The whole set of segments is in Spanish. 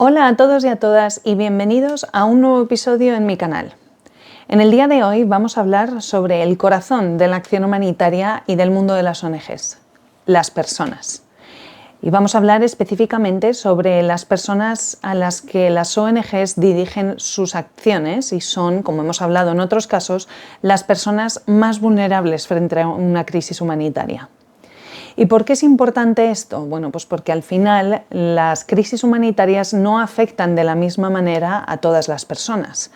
Hola a todos y a todas y bienvenidos a un nuevo episodio en mi canal. En el día de hoy vamos a hablar sobre el corazón de la acción humanitaria y del mundo de las ONGs, las personas. Y vamos a hablar específicamente sobre las personas a las que las ONGs dirigen sus acciones y son, como hemos hablado en otros casos, las personas más vulnerables frente a una crisis humanitaria. ¿Y por qué es importante esto? Bueno, pues porque al final las crisis humanitarias no afectan de la misma manera a todas las personas.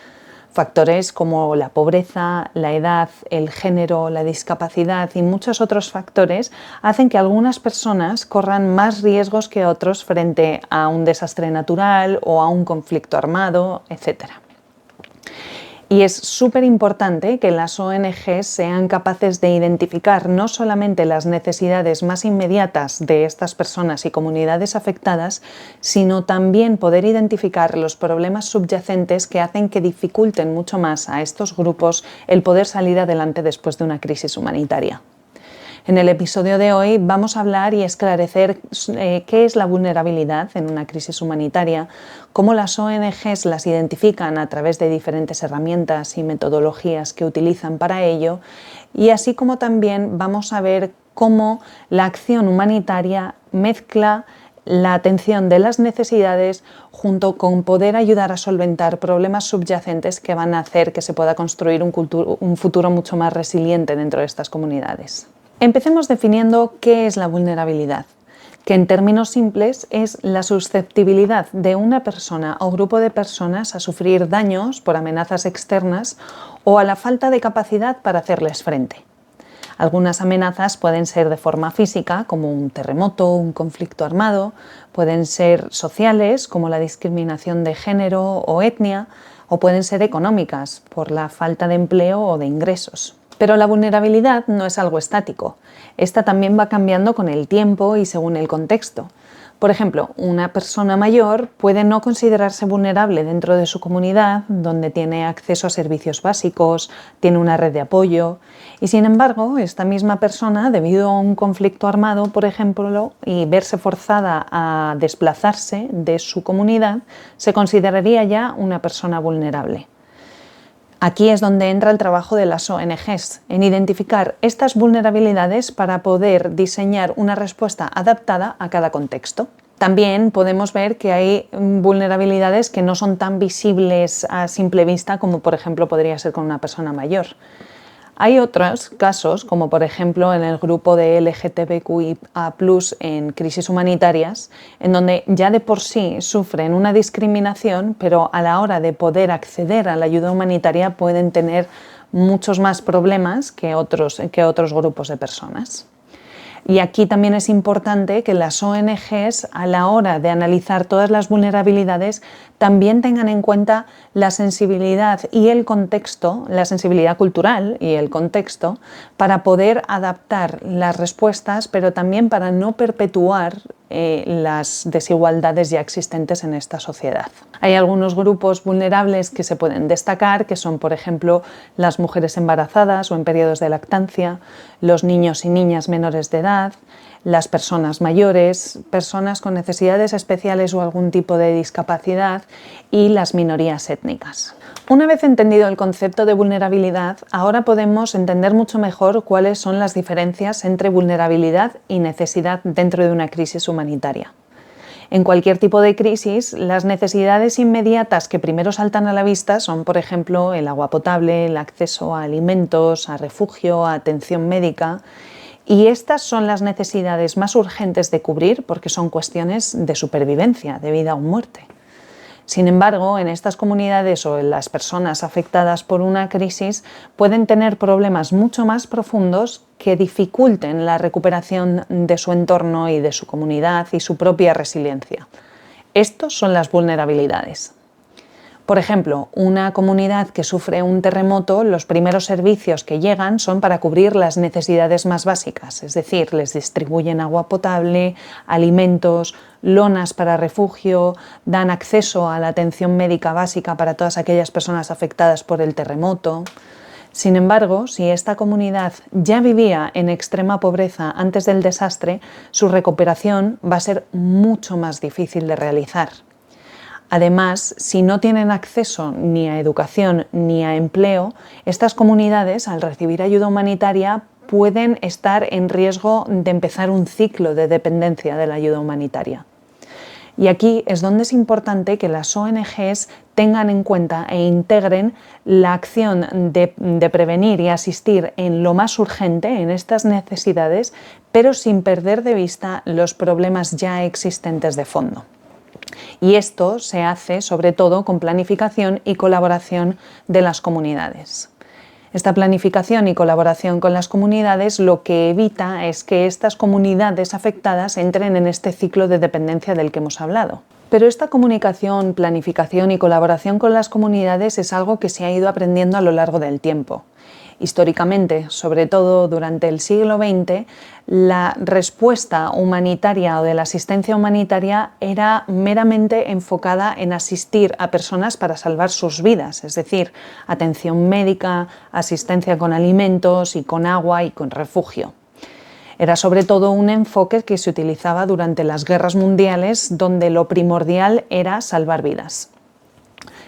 Factores como la pobreza, la edad, el género, la discapacidad y muchos otros factores hacen que algunas personas corran más riesgos que otros frente a un desastre natural o a un conflicto armado, etc. Y es súper importante que las ONGs sean capaces de identificar no solamente las necesidades más inmediatas de estas personas y comunidades afectadas, sino también poder identificar los problemas subyacentes que hacen que dificulten mucho más a estos grupos el poder salir adelante después de una crisis humanitaria. En el episodio de hoy vamos a hablar y esclarecer qué es la vulnerabilidad en una crisis humanitaria, cómo las ONGs las identifican a través de diferentes herramientas y metodologías que utilizan para ello, y así como también vamos a ver cómo la acción humanitaria mezcla la atención de las necesidades junto con poder ayudar a solventar problemas subyacentes que van a hacer que se pueda construir un futuro mucho más resiliente dentro de estas comunidades. Empecemos definiendo qué es la vulnerabilidad, que en términos simples es la susceptibilidad de una persona o grupo de personas a sufrir daños por amenazas externas o a la falta de capacidad para hacerles frente. Algunas amenazas pueden ser de forma física, como un terremoto, un conflicto armado, pueden ser sociales, como la discriminación de género o etnia, o pueden ser económicas, por la falta de empleo o de ingresos. Pero la vulnerabilidad no es algo estático. Esta también va cambiando con el tiempo y según el contexto. Por ejemplo, una persona mayor puede no considerarse vulnerable dentro de su comunidad, donde tiene acceso a servicios básicos, tiene una red de apoyo, y sin embargo, esta misma persona, debido a un conflicto armado, por ejemplo, y verse forzada a desplazarse de su comunidad, se consideraría ya una persona vulnerable. Aquí es donde entra el trabajo de las ONGs, en identificar estas vulnerabilidades para poder diseñar una respuesta adaptada a cada contexto. También podemos ver que hay vulnerabilidades que no son tan visibles a simple vista como por ejemplo podría ser con una persona mayor. Hay otros casos, como por ejemplo en el grupo de LGTBQIA+ en crisis humanitarias, en donde ya de por sí sufren una discriminación, pero a la hora de poder acceder a la ayuda humanitaria pueden tener muchos más problemas que otros grupos de personas. Y aquí también es importante que las ONGs, a la hora de analizar todas las vulnerabilidades, también tengan en cuenta la sensibilidad y el contexto, la sensibilidad cultural y el contexto, para poder adaptar las respuestas, pero también para no perpetuar las desigualdades ya existentes en esta sociedad. Hay algunos grupos vulnerables que se pueden destacar, que son, por ejemplo, las mujeres embarazadas o en periodos de lactancia, los niños y niñas menores de edad, las personas mayores, personas con necesidades especiales o algún tipo de discapacidad y las minorías étnicas. Una vez entendido el concepto de vulnerabilidad, ahora podemos entender mucho mejor cuáles son las diferencias entre vulnerabilidad y necesidad dentro de una crisis humanitaria. En cualquier tipo de crisis, las necesidades inmediatas que primero saltan a la vista son, por ejemplo, el agua potable, el acceso a alimentos, a refugio, a atención médica. Y estas son las necesidades más urgentes de cubrir porque son cuestiones de supervivencia, de vida o muerte. Sin embargo, en estas comunidades o en las personas afectadas por una crisis pueden tener problemas mucho más profundos que dificulten la recuperación de su entorno y de su comunidad y su propia resiliencia. Estos son las vulnerabilidades. Por ejemplo, una comunidad que sufre un terremoto, los primeros servicios que llegan son para cubrir las necesidades más básicas, es decir, les distribuyen agua potable, alimentos, lonas para refugio, dan acceso a la atención médica básica para todas aquellas personas afectadas por el terremoto. Sin embargo, si esta comunidad ya vivía en extrema pobreza antes del desastre, su recuperación va a ser mucho más difícil de realizar. Además, si no tienen acceso ni a educación ni a empleo, estas comunidades, al recibir ayuda humanitaria, pueden estar en riesgo de empezar un ciclo de dependencia de la ayuda humanitaria. Y aquí es donde es importante que las ONGs tengan en cuenta e integren la acción de prevenir y asistir en lo más urgente, en estas necesidades, pero sin perder de vista los problemas ya existentes de fondo. Y esto se hace sobre todo con planificación y colaboración de las comunidades. Esta planificación y colaboración con las comunidades lo que evita es que estas comunidades afectadas entren en este ciclo de dependencia del que hemos hablado. Pero esta comunicación, planificación y colaboración con las comunidades es algo que se ha ido aprendiendo a lo largo del tiempo. Históricamente, sobre todo durante el siglo XX, la respuesta humanitaria o de la asistencia humanitaria era meramente enfocada en asistir a personas para salvar sus vidas, es decir, atención médica, asistencia con alimentos y con agua y con refugio. Era sobre todo un enfoque que se utilizaba durante las guerras mundiales, donde lo primordial era salvar vidas.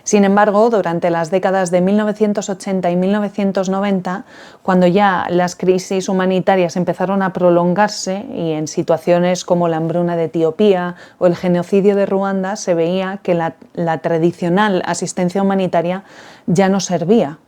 Sin embargo, durante las décadas de 1980 y 1990, cuando ya las crisis humanitarias empezaron a prolongarse y en situaciones como la hambruna de Etiopía o el genocidio de Ruanda, se veía que la tradicional asistencia humanitaria ya no servía.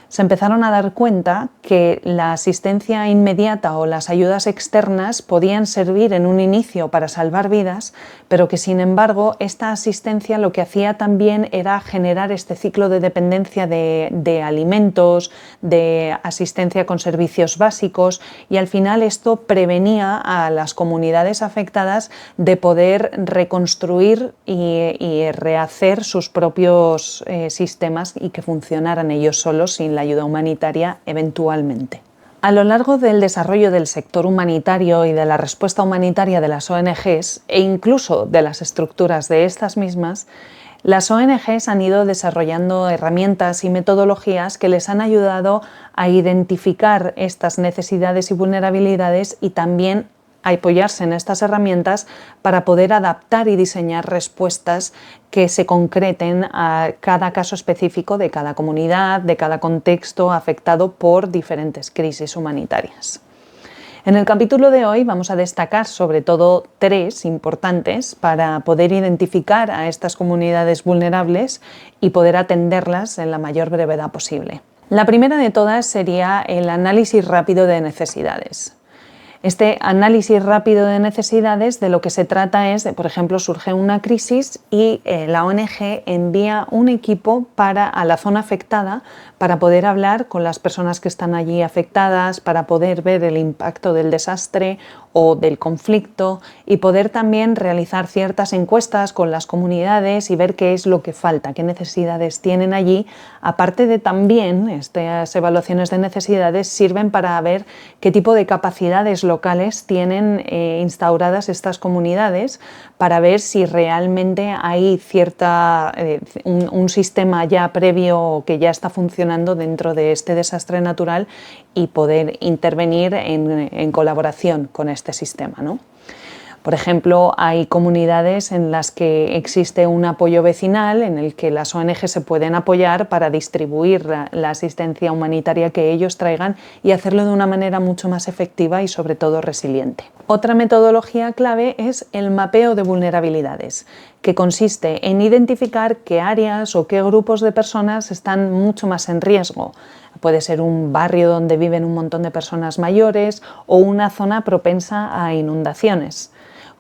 Se empezaron a dar cuenta que la asistencia inmediata o las ayudas externas podían servir en un inicio para salvar vidas, pero que sin embargo esta asistencia lo que hacía también era generar este ciclo de dependencia de alimentos, de asistencia con servicios básicos, y al final esto prevenía a las comunidades afectadas de poder reconstruir y rehacer sus propios sistemas y que funcionaran ellos solos sin la ayuda humanitaria eventualmente. A lo largo del desarrollo del sector humanitario y de la respuesta humanitaria de las ONGs e incluso de las estructuras de estas mismas, las ONGs han ido desarrollando herramientas y metodologías que les han ayudado a identificar estas necesidades y vulnerabilidades y también a apoyarse en estas herramientas para poder adaptar y diseñar respuestas que se concreten a cada caso específico de cada comunidad, de cada contexto afectado por diferentes crisis humanitarias. En el capítulo de hoy vamos a destacar sobre todo 3 importantes para poder identificar a estas comunidades vulnerables y poder atenderlas en la mayor brevedad posible. La primera de todas sería el análisis rápido de necesidades. Este análisis rápido de necesidades, de lo que se trata es de, por ejemplo, surge una crisis y la ONG envía un equipo a la zona afectada para poder hablar con las personas que están allí afectadas, para poder ver el impacto del desastre o del conflicto y poder también realizar ciertas encuestas con las comunidades y ver qué es lo que falta, qué necesidades tienen allí. Aparte de también, estas evaluaciones de necesidades sirven para ver qué tipo de capacidades locales tienen instauradas estas comunidades, para ver si realmente hay un sistema ya previo que ya está funcionando dentro de este desastre natural y poder intervenir en colaboración con este sistema, ¿no? Por ejemplo, hay comunidades en las que existe un apoyo vecinal en el que las ONG se pueden apoyar para distribuir la asistencia humanitaria que ellos traigan y hacerlo de una manera mucho más efectiva y sobre todo resiliente. Otra metodología clave es el mapeo de vulnerabilidades, que consiste en identificar qué áreas o qué grupos de personas están mucho más en riesgo. Puede ser un barrio donde viven un montón de personas mayores o una zona propensa a inundaciones.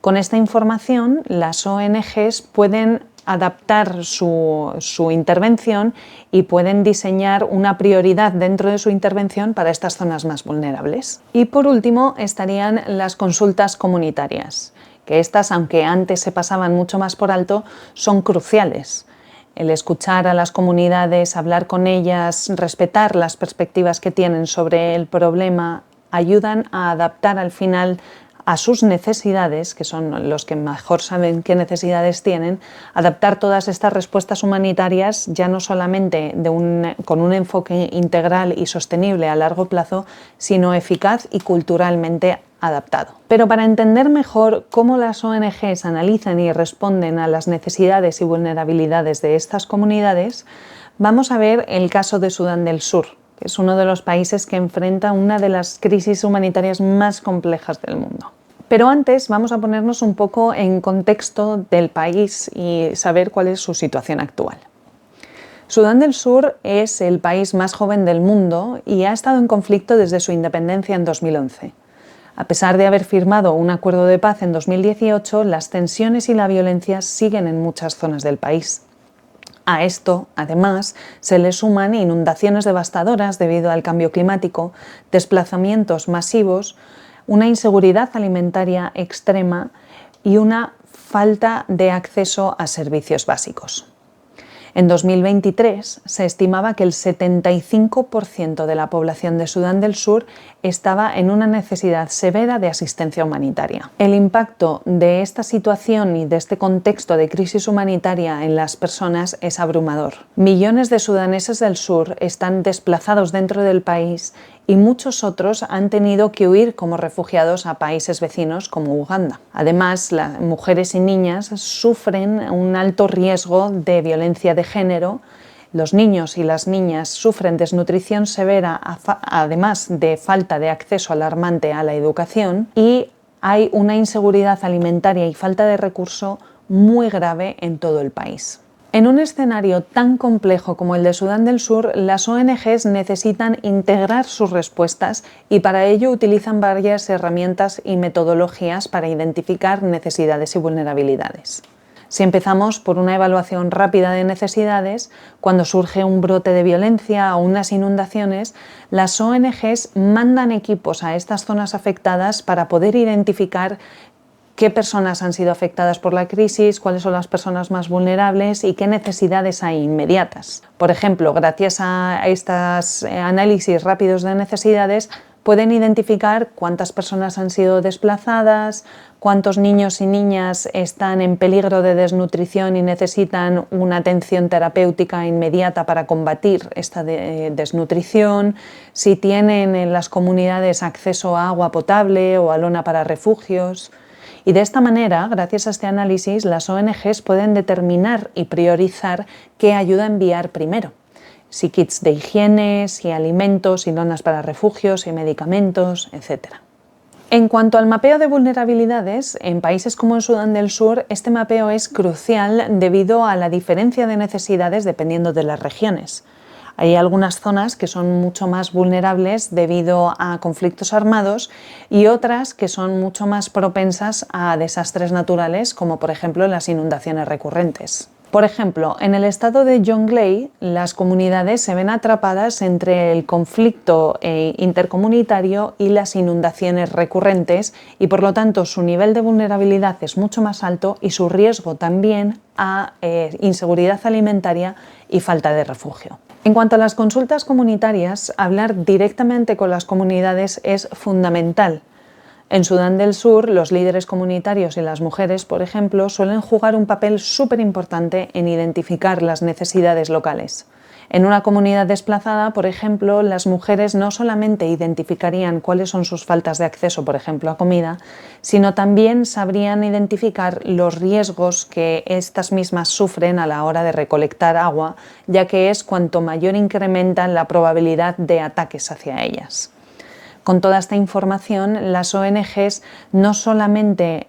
Con esta información, las ONGs pueden adaptar su intervención y pueden diseñar una prioridad dentro de su intervención para estas zonas más vulnerables. Y por último estarían las consultas comunitarias, que estas, aunque antes se pasaban mucho más por alto, son cruciales. El escuchar a las comunidades, hablar con ellas, respetar las perspectivas que tienen sobre el problema, ayudan a adaptar al final a sus necesidades, que son los que mejor saben qué necesidades tienen, adaptar todas estas respuestas humanitarias ya no solamente con un enfoque integral y sostenible a largo plazo, sino eficaz y culturalmente adaptado. Pero para entender mejor cómo las ONGs analizan y responden a las necesidades y vulnerabilidades de estas comunidades, vamos a ver el caso de Sudán del Sur, que es uno de los países que enfrenta una de las crisis humanitarias más complejas del mundo. Pero antes vamos a ponernos un poco en contexto del país y saber cuál es su situación actual. Sudán del Sur es el país más joven del mundo y ha estado en conflicto desde su independencia en 2011. A pesar de haber firmado un acuerdo de paz en 2018, las tensiones y la violencia siguen en muchas zonas del país. A esto, además, se le suman inundaciones devastadoras debido al cambio climático, desplazamientos masivos, una inseguridad alimentaria extrema y una falta de acceso a servicios básicos. En 2023 se estimaba que el 75% de la población de Sudán del Sur estaba en una necesidad severa de asistencia humanitaria. El impacto de esta situación y de este contexto de crisis humanitaria en las personas es abrumador. Millones de sudaneses del sur están desplazados dentro del país y muchos otros han tenido que huir como refugiados a países vecinos como Uganda. Además, las mujeres y niñas sufren un alto riesgo de violencia de género. Los niños y las niñas sufren desnutrición severa, además de falta de acceso alarmante a la educación, y hay una inseguridad alimentaria y falta de recurso muy grave en todo el país. En un escenario tan complejo como el de Sudán del Sur, las ONGs necesitan integrar sus respuestas y para ello utilizan varias herramientas y metodologías para identificar necesidades y vulnerabilidades. Si empezamos por una evaluación rápida de necesidades, cuando surge un brote de violencia o unas inundaciones, las ONGs mandan equipos a estas zonas afectadas para poder identificar qué personas han sido afectadas por la crisis, cuáles son las personas más vulnerables y qué necesidades hay inmediatas. Por ejemplo, gracias a estos análisis rápidos de necesidades, pueden identificar cuántas personas han sido desplazadas, cuántos niños y niñas están en peligro de desnutrición y necesitan una atención terapéutica inmediata para combatir esta desnutrición, si tienen en las comunidades acceso a agua potable o a lona para refugios. Y de esta manera, gracias a este análisis, las ONGs pueden determinar y priorizar qué ayuda enviar primero. Si kits de higiene, si alimentos, si lonas para refugios, si medicamentos, etc. En cuanto al mapeo de vulnerabilidades, en países como en Sudán del Sur, este mapeo es crucial debido a la diferencia de necesidades dependiendo de las regiones. Hay algunas zonas que son mucho más vulnerables debido a conflictos armados y otras que son mucho más propensas a desastres naturales, como por ejemplo las inundaciones recurrentes. Por ejemplo, en el estado de Jonglei, las comunidades se ven atrapadas entre el conflicto intercomunitario y las inundaciones recurrentes y por lo tanto su nivel de vulnerabilidad es mucho más alto y su riesgo también a inseguridad alimentaria y falta de refugio. En cuanto a las consultas comunitarias, hablar directamente con las comunidades es fundamental. En Sudán del Sur, los líderes comunitarios y las mujeres, por ejemplo, suelen jugar un papel súper importante en identificar las necesidades locales. En una comunidad desplazada, por ejemplo, las mujeres no solamente identificarían cuáles son sus faltas de acceso, por ejemplo, a comida, sino también sabrían identificar los riesgos que estas mismas sufren a la hora de recolectar agua, ya que es cuanto mayor incrementan la probabilidad de ataques hacia ellas. Con toda esta información, las ONGs no solamente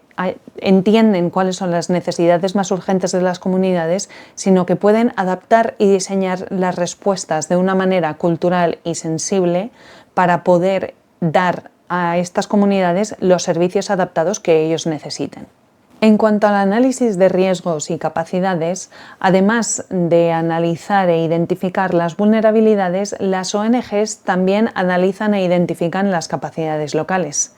entienden cuáles son las necesidades más urgentes de las comunidades, sino que pueden adaptar y diseñar las respuestas de una manera cultural y sensible para poder dar a estas comunidades los servicios adaptados que ellos necesiten. En cuanto al análisis de riesgos y capacidades, además de analizar e identificar las vulnerabilidades, las ONGs también analizan e identifican las capacidades locales.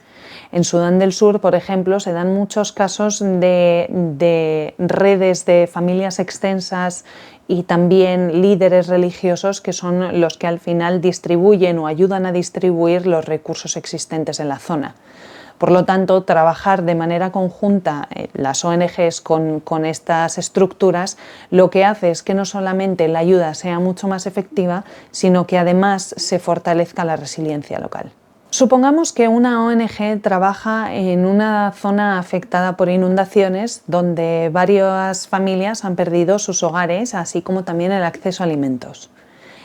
En Sudán del Sur, por ejemplo, se dan muchos casos de redes de familias extensas y también líderes religiosos que son los que al final distribuyen o ayudan a distribuir los recursos existentes en la zona. Por lo tanto, trabajar de manera conjunta las ONGs con estas estructuras lo que hace es que no solamente la ayuda sea mucho más efectiva, sino que además se fortalezca la resiliencia local. Supongamos que una ONG trabaja en una zona afectada por inundaciones donde varias familias han perdido sus hogares, así como también el acceso a alimentos.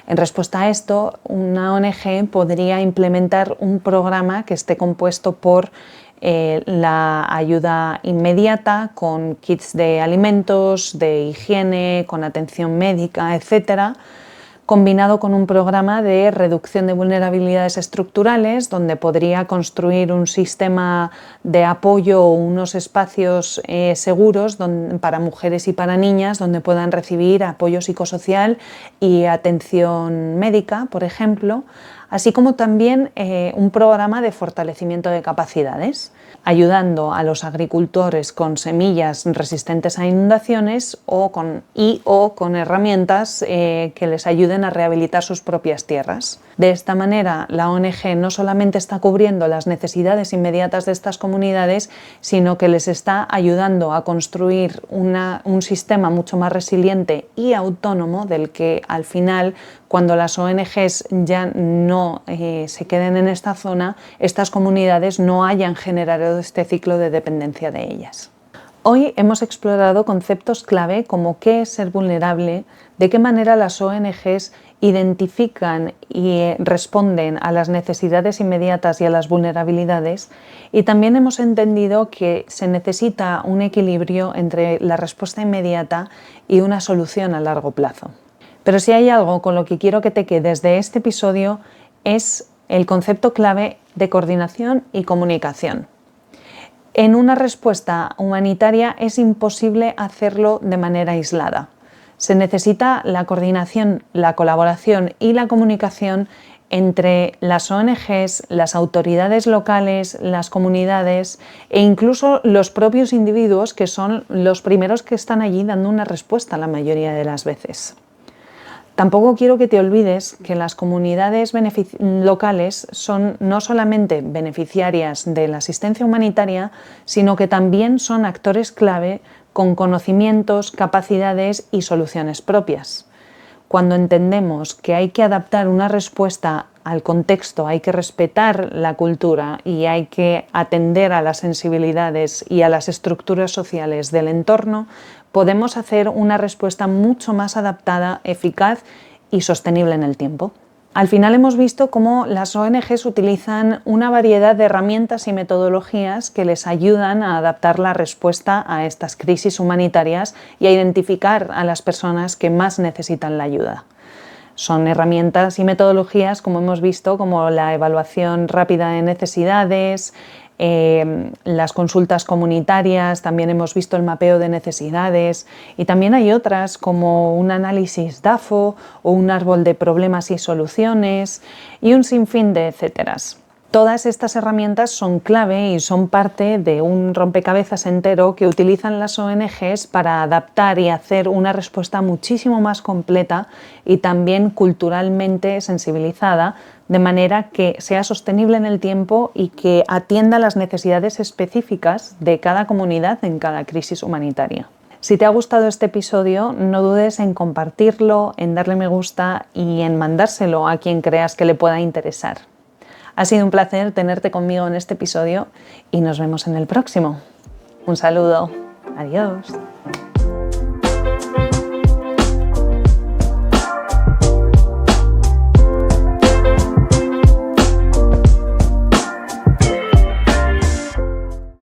En respuesta a esto, una ONG podría implementar un programa que esté compuesto por la ayuda inmediata con kits de alimentos, de higiene, con atención médica, etc., combinado con un programa de reducción de vulnerabilidades estructurales, donde podría construir un sistema de apoyo o unos espacios seguros para mujeres y para niñas, donde puedan recibir apoyo psicosocial y atención médica, por ejemplo, así como también un programa de fortalecimiento de capacidades, ayudando a los agricultores con semillas resistentes a inundaciones o con herramientas que les ayuden a rehabilitar sus propias tierras. De esta manera, la ONG no solamente está cubriendo las necesidades inmediatas de estas comunidades, sino que les está ayudando a construir un sistema mucho más resiliente y autónomo del que al final, cuando las ONGs ya no se queden en esta zona, estas comunidades no hayan generado este ciclo de dependencia de ellas. Hoy hemos explorado conceptos clave como qué es ser vulnerable, de qué manera las ONGs identifican y responden a las necesidades inmediatas y a las vulnerabilidades, y también hemos entendido que se necesita un equilibrio entre la respuesta inmediata y una solución a largo plazo. Pero si hay algo con lo que quiero que te quedes de este episodio es el concepto clave de coordinación y comunicación. En una respuesta humanitaria es imposible hacerlo de manera aislada. Se necesita la coordinación, la colaboración y la comunicación entre las ONGs, las autoridades locales, las comunidades e incluso los propios individuos, que son los primeros que están allí dando una respuesta la mayoría de las veces. Tampoco quiero que te olvides que las comunidades locales son no solamente beneficiarias de la asistencia humanitaria, sino que también son actores clave con conocimientos, capacidades y soluciones propias. Cuando entendemos que hay que adaptar una respuesta al contexto, hay que respetar la cultura y hay que atender a las sensibilidades y a las estructuras sociales del entorno, podemos hacer una respuesta mucho más adaptada, eficaz y sostenible en el tiempo. Al final hemos visto cómo las ONGs utilizan una variedad de herramientas y metodologías que les ayudan a adaptar la respuesta a estas crisis humanitarias y a identificar a las personas que más necesitan la ayuda. Son herramientas y metodologías, como hemos visto, como la evaluación rápida de necesidades, las consultas comunitarias, también hemos visto el mapeo de necesidades, y también hay otras como un análisis DAFO o un árbol de problemas y soluciones y un sinfín de etcéteras. Todas estas herramientas son clave y son parte de un rompecabezas entero que utilizan las ONGs para adaptar y hacer una respuesta muchísimo más completa y también culturalmente sensibilizada, de manera que sea sostenible en el tiempo y que atienda las necesidades específicas de cada comunidad en cada crisis humanitaria. Si te ha gustado este episodio, no dudes en compartirlo, en darle me gusta y en mandárselo a quien creas que le pueda interesar. Ha sido un placer tenerte conmigo en este episodio y nos vemos en el próximo. Un saludo. Adiós.